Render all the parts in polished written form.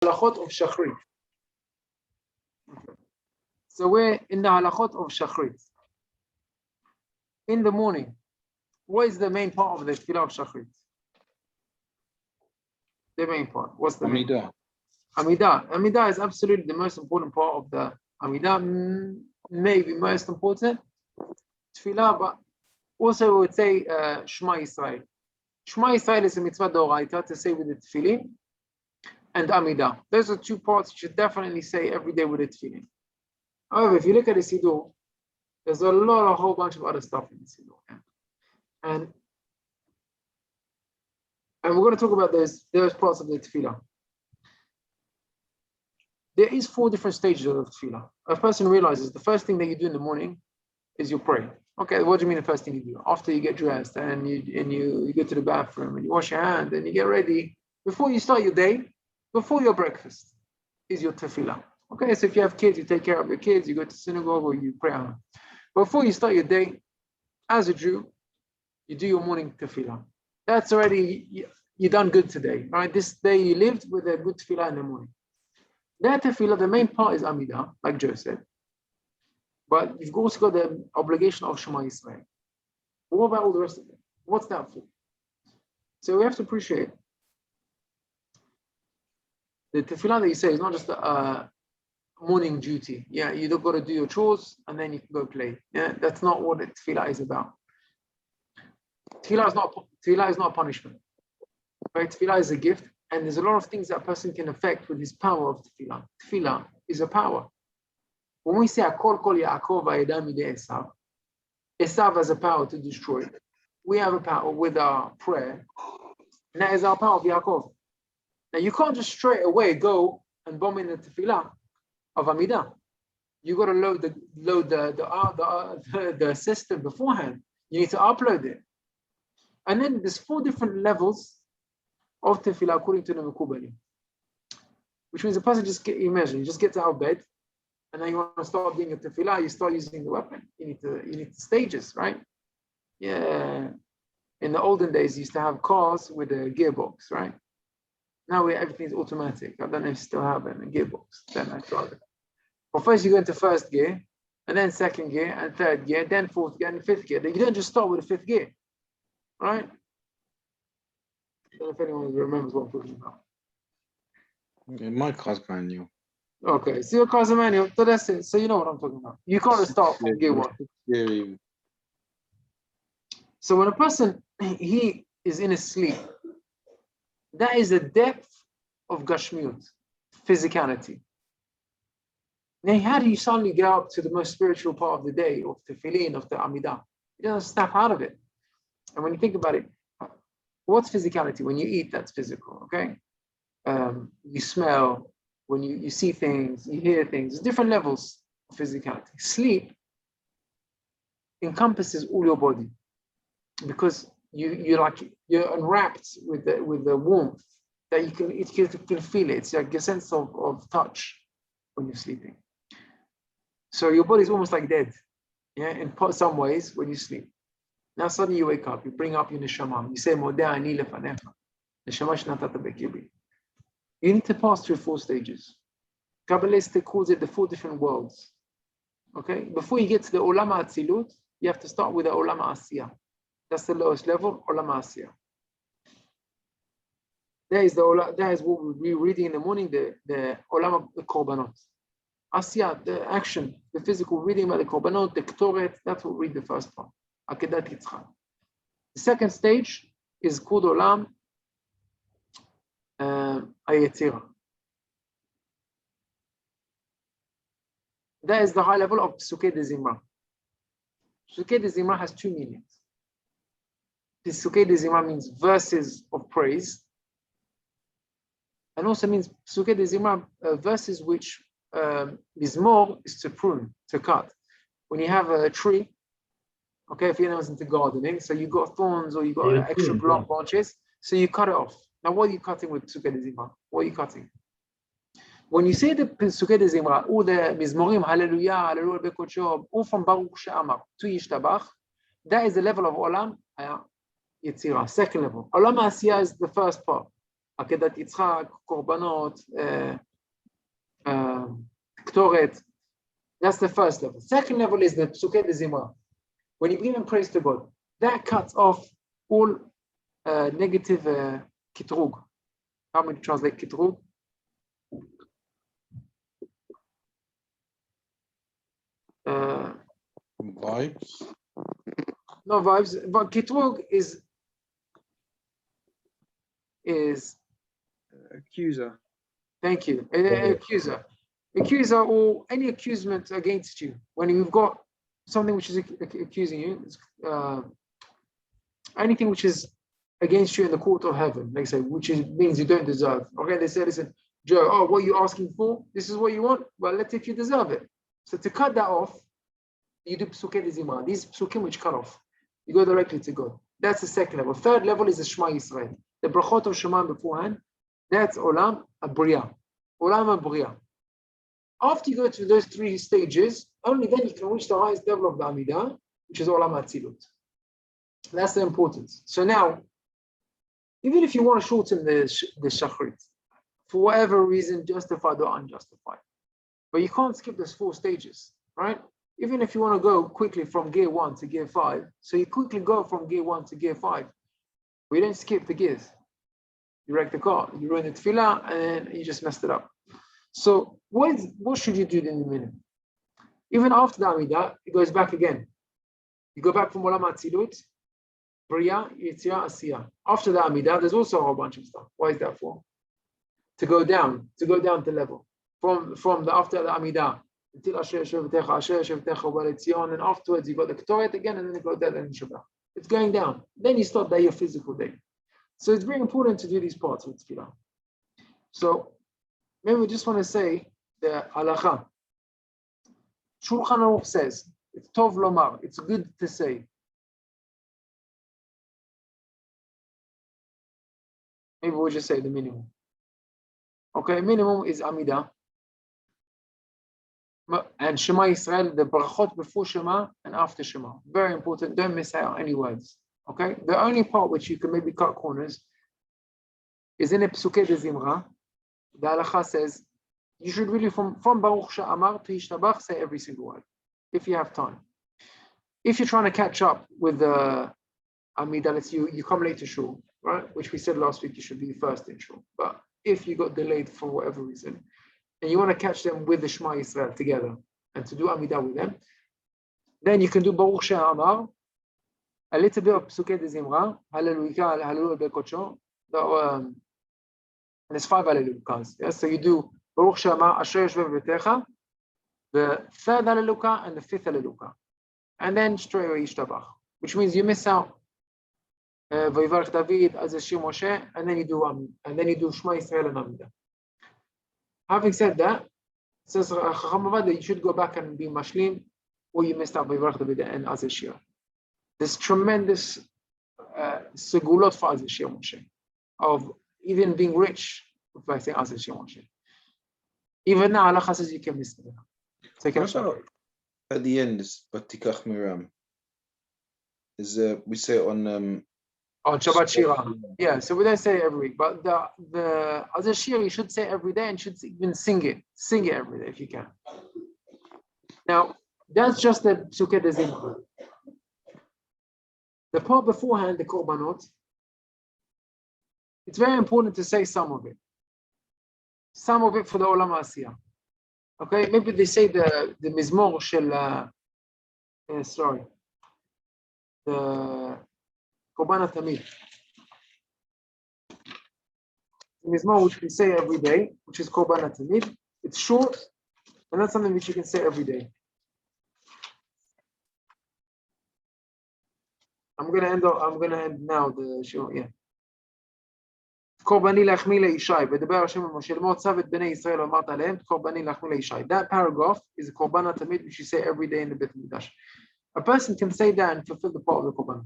Halachot of Shachrit. So we're in the Halachot of Shachrit. In the morning, what is the main part of the Tefillah of Shachrit? The main part. What's the main part? Amidah. Amidah is absolutely the most important part of the Amidah, maybe most important Tefillah, but also we would say Shema Yisrael. Shema Yisrael is a mitzvah d'oraita to say with the tefillin, and Amidah. Those are two parts you should definitely say every day with the tefillin. However, if you look at the Siddur, there's a whole bunch of other stuff in the Siddur. And we're going to talk about those parts of the tefillah. There is 4 different stages of the tefillah. A person realizes the first thing that you do in the morning is you pray. Okay, what do you mean the first thing you do? After you get dressed and you go to the bathroom and you wash your hand and you get ready, before you start your day, before your breakfast, is your tefillah. Okay, so if you have kids, you take care of your kids, you go to synagogue or you pray. Before you start your day, as a Jew, you do your morning tefillah. That's already, you done good today, right? This day you lived with a good tefillah in the morning. That tefillah, the main part is Amidah, like Joe said. But you've also got the obligation of Shema Yisrael. What about all the rest of it? What's that for? So we have to appreciate the tefillah that you say is not just a morning duty. Yeah, you don't got to do your chores and then you can go play. Yeah, that's not what the tefillah is about. Tefillah is not a punishment. Right? Tefillah is a gift, and there's a lot of things that a person can affect with his power of tefillah. Tefillah is a power. When we say Akol Kol Yaakov Vayeda Midei Esav, Esav has a power to destroy. We have a power with our prayer, and that is our power of Yaakov. Now you can't just straight away go and bomb in the tefillah of Amidah. You got to load the system beforehand. You need to upload it, and then there's 4 different levels of tefillah according to the Mekubali, which means the person just gets out of bed. And then you want to start doing a tefillah, you start using the weapon. You need stages, right? Yeah. In the olden days, you used to have cars with a gearbox, right? Now everything's automatic. I don't know if you still have a gearbox. Then I drive it. But first you go into first gear, and then second gear, and third gear, then fourth gear, and fifth gear. You don't just start with the 5th gear, right? I don't know if anyone remembers what I'm talking about. Okay, my car's brand new. Okay, so your car's a manual, so that's it. So you know what I'm talking about. You can't start from gear 1. So when a person, he is in a sleep, that is the depth of Gashmiut, physicality. Now, how do you suddenly get up to the most spiritual part of the day, of the tefillin, of the Amidah? You don't snap out of it. And when you think about it, what's physicality? When you eat, that's physical, okay? You smell. When you see things, you hear things, there's different levels of physicality. Sleep encompasses all your body because you're enwrapped with the warmth that you can feel it. It's like a sense of touch when you're sleeping. So your body's almost like dead, yeah, in some ways when you sleep. Now suddenly you wake up, you bring up your neshama, you say, Modeh ani lefanecha, neshama shnatata bekibri. You need to pass through 4 stages. Kabbalistic calls it the 4 different worlds. Okay? Before you get to the Olam HaAtzilut, you have to start with the Olam HaAsiyah. That's the lowest level, Olam HaAsiyah. That is what we're reading in the morning, the Olam HaKorbanot. Asiyah, the action, the physical, reading about the Korbanot, the Ktoret, that's what we read the first part. Akedat Yitzchak. The second stage is called Olam Yetzirah. That is the high level of Pesukei de Zimra. Pesukei de Zimra has 2 meanings. Pesukei de Zimra means verses of praise, and also means Pesukei de Zimra, verses which Mizmor is to prune, to cut. When you have a tree, okay, if anyone's into gardening, so you got thorns or you got extra branches, so you cut it off. Now, what are you cutting with Pesukei de Zimra? What are you cutting? When you say the Pesukei de Zimra, all the Mizmorim, Hallelujah, Hallelujah, Bekocho, all from Baruch She'amar to Yishtabach, that is the level of Olam Yetzirah, second level. Olam HaAsiyah is the first part. עקדת יצחק, קורבנות, Ktoret. That's the first level. Second level is the Psuke de Zimra. When you bring in praise to God, that cuts off all negative kitrug. How would you translate kitrug? Vibes. No vibes, but kitrug is Accuser. thank you, accuser or any accusement against you. When you've got something which is accusing you, anything which is against you in the court of heaven, they say, which means you don't deserve. Okay, they say, listen, Joe, oh, what are you asking for? This is what you want? Well, let's see if you deserve it. So to cut that off, you do psukim de zimra. These psukim which cut off, you go directly to God. That's the second level. Third level is the Shema Yisrael. The brachot of Shema beforehand, that's Olam Abriya. Olam Abriya. After you go through those three stages, only then you can reach the highest level of the Amidah, which is Olam Atzilut. That's the importance. So now, even if you want to shorten the Shachrit, for whatever reason, justified or unjustified, but you can't skip those 4 stages, right? Even if you want to go quickly from gear 1 to gear 5, so you quickly go from gear 1 to gear 5, but you don't skip the gears. You wreck the car, you ruin the Tefilla, and you just messed it up. So what should you do in the minute? Even after the Amidah, it goes back again. You go back from Olam Atzilut, Briya, Yitzia, Asiya. After the Amidah, there's also a whole bunch of stuff. Why is that for? To go down to level. From the after the Amidah, until Asher Shevetecha Ubaletzion, and afterwards you got the Ktoret again, and then you go down and Shabbat. It's going down. Then you start your physical day. So it's very important to do these parts of Tefillah. So maybe we just want to say the halacha. Shulchan Aruch says, it's tov lomar, it's good to say. Maybe we'll just say the minimum. Okay, minimum is Amidah. And Shema Yisrael, the brachot before Shema and after Shema. Very important, don't miss out any words. Okay, the only part which you can maybe cut corners is in a Psuke de Zimra. The halacha says, you should really, from Baruch Sha'amar to Yishtabach, say every single word, if you have time. If you're trying to catch up with the Amidah, let's you come late to shul, right? Which we said last week, you should be first in shul. But if you got delayed for whatever reason, and you want to catch them with the Shema Yisrael together, and to do Amidah with them, then you can do Baruch Sha'amar, a little bit of Psuke de Zimra, Hallelujah, Hallelujah Bekocho, and there's 5 Hallelujahs. Yeah? So you do Baruch Shema, Asher Yeshve V'techa, the 3rd Hallelujah and the 5th Hallelujah. And then straight away Yishtabach, which means you miss out Vayivarech David, Azashir Moshe, and then you do Shema Yisrael and Amidah. Having said that, it says Chacham Avad that you should go back and be Mashlim, or you missed out Vayivarech David and Azashir. There's tremendous segulot for Azashir Moshe, of even being rich by saying Azashir Moshe. Even now, Allah says you can miss it. What about at the end is Batikach Miram? Is we say on Shabbat Shira. Yeah, so we don't say it every week, but the Azashir you should say every day and should even sing it every day if you can. Now that's just the Psuke de Zimra. The part beforehand, the Korbanot, it's very important to say some of it. Some of it for the Olam Asiyah. Okay, maybe they say the Mizmor shel, the Korban Tamid. The Mizmor which we say every day, which is Korban Tamid. It's short, and that's something which you can say every day. I'm gonna end now the show. Yeah. קורבני להחמיא לישי, ודבר השם אל משה לאמור צו את בני ישראל ואמרת עליהם, קורבני להחמיא לישי. That paragraph is a korban tamid which you say every day in the Beit Mikdash. A person can say that and fulfill the part of the korban.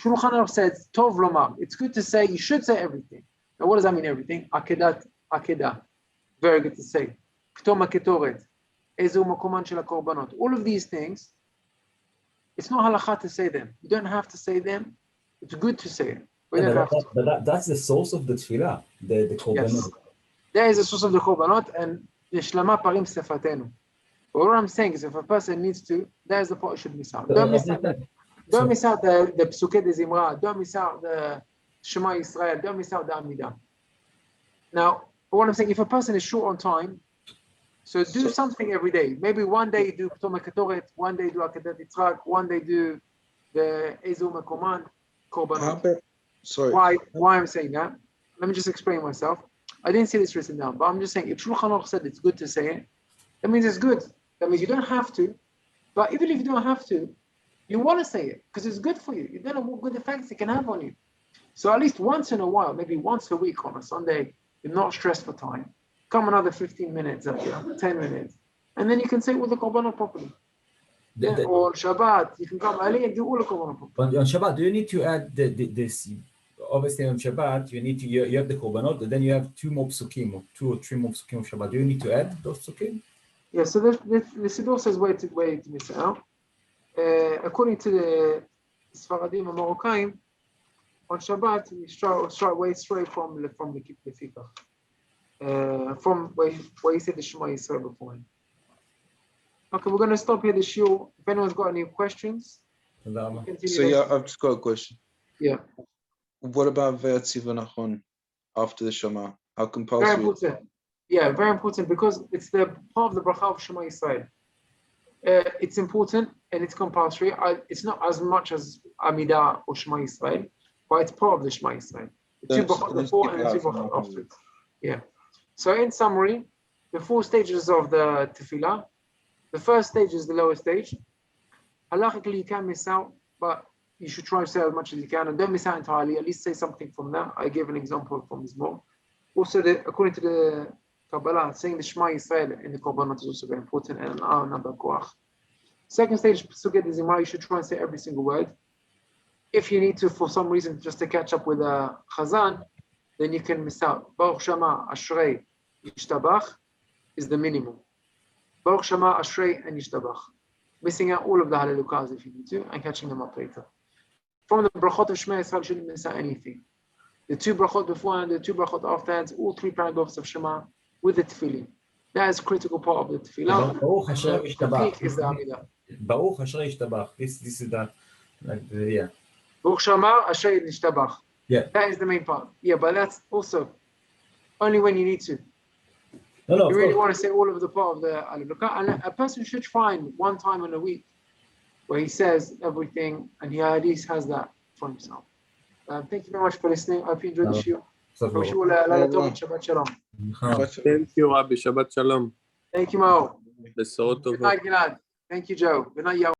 Shulchan Aruch says, tov lomar. It's good to say, you should say everything. Now what does that mean everything? Akedah. Very good to say. Ktom haketoret. Ezu makoman shel hakorbanot. All of these things, it's not halakha to say them. You don't have to say them. It's good to say it. We don't have to. But that's the source of the tefillah, the korbanot. Yes. There is a source of the korbanot, and Nishlama parim sefatenu. But what I'm saying is, if a person needs to, there's the part you should miss out. Don't miss out the Psuke de Zimra. Don't miss out the Shema Yisrael. Don't miss out the Amidah. Now, what I'm saying, if a person is short on time, so do something every day. Maybe one day do Ptoma Ketoret, one day do Akedat Yitzchak, one day do the Ezu Mekoman, Korbanot. Sorry. Why I'm saying that? Let me just explain myself. I didn't see this written down, but I'm just saying, if Shulchan Aruch said it's good to say it, that means it's good. That means you don't have to. But even if you don't have to, you want to say it because it's good for you. You don't know what good effects it can have on you. So at least once in a while, maybe once a week on a Sunday, you're not stressed for time. Come another 15 minutes, 10 minutes. And then you can say all the korbanot properly. Or Shabbat, you can come early and do all the korbanot properly. On Shabbat, do you need to add this? Obviously on Shabbat, you have the korbanot, and then you have 2 more psukim, or 2 or 3 more psukim of Shabbat. Do you need to add those psukim? Yeah, so the Siddur says way to miss it out. According to the Sfaradim and Moroccan, on Shabbat, we start way straight from the Fikah. From where he said the Shema Yisrael before. Okay, we're going to stop here the shiur. If anyone's got any questions, So yeah, I've just got a question. Yeah. What about Ve'atziv Nachon after the Shema? How compulsory? Very important. Yeah, very important because it's the part of the bracha of Shema Yisrael. It's important and it's compulsory. It's not as much as Amidah or Shema Yisrael, but it's part of the Shema Yisrael. The 2 brachot before and the 2 brachot afterwards. Yeah. So in summary, the 4 stages of the Tefillah. The first stage is the lowest stage. Halachically, you can miss out, but you should try to say as much as you can, and don't miss out entirely. At least say something from that. I gave an example from Mizmor. Also, according to the Kabbalah, saying the Shema Yisrael in the Korbanot is also very important, and another koach. Second stage, Pesukei de Zimra, you should try and say every single word. If you need to, for some reason, just to catch up with a Chazan, then you can miss out. Baruch Shema, Ashrei, Yishtabach is the minimum. Baruch Shema, Ashrei, and Yishtabach. Missing out all of the Hallelujahs if you need to, and catching them up later. From the brachot of Shema Yisrael, you shouldn't miss out anything. The 2 brachot beforehand, the 2 brachot afterwards, all 3 paragraphs of Shema with the tefillin. That is a critical part of the tefillah. The peak is the Amidah. Baruch Ashrei Yishtabach. This is the yeah. Baruch Shema, Ashrei Yishtabach. Yeah. That is the main part. Yeah, but that's also only when you need to. No, you really want to say all of the part of the Hallelujah. And a person should find one time in a week where he says everything and he at least has that for himself. Thank you very much for listening. I hope you enjoyed the shiur. Wish you all a Shabbat Shalom. Thank you, Rabbi. Shabbat Shalom. Thank you, Mo. Besorot Good tovot. night, Gilad. Thank you, Joe. Good night, Yahweh.